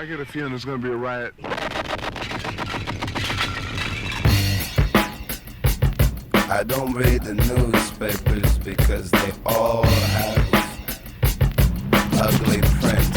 I get a feeling there's going to be a riot. I don't read the newspapers because they all have ugly prints.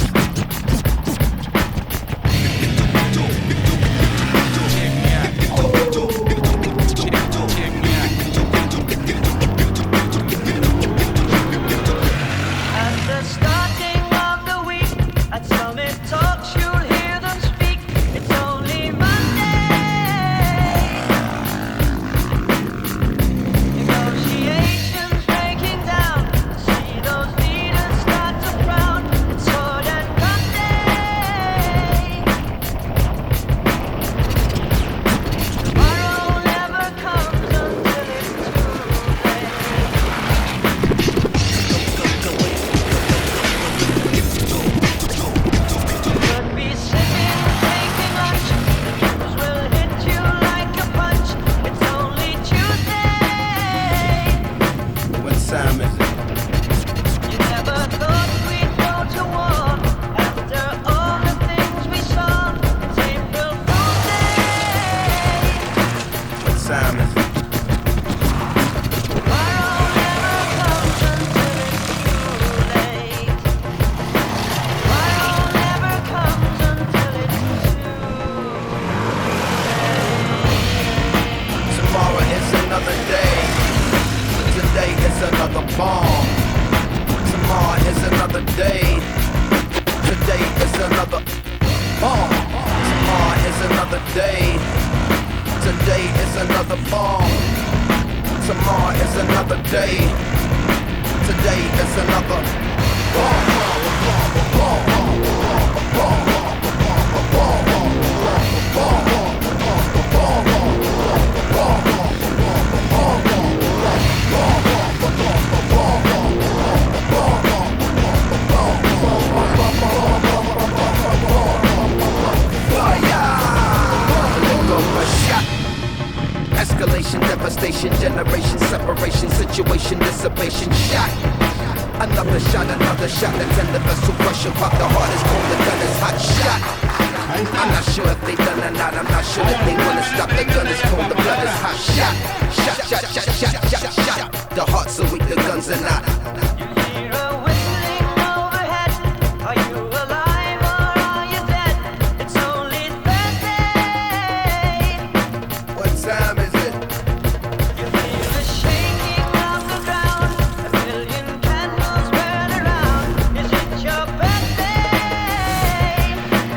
Devastation, generation, separation, situation, dissipation, shot. Another shot, the tender vessel crush pop, the heart is cold, the gun is hot, shot. I'm not sure if they done or not, I'm not sure that they wanna stop, the gun is cold, the blood is hot, shot. Shot, shot, shot, shot, shot, shot. The heart's so weak, the guns are not.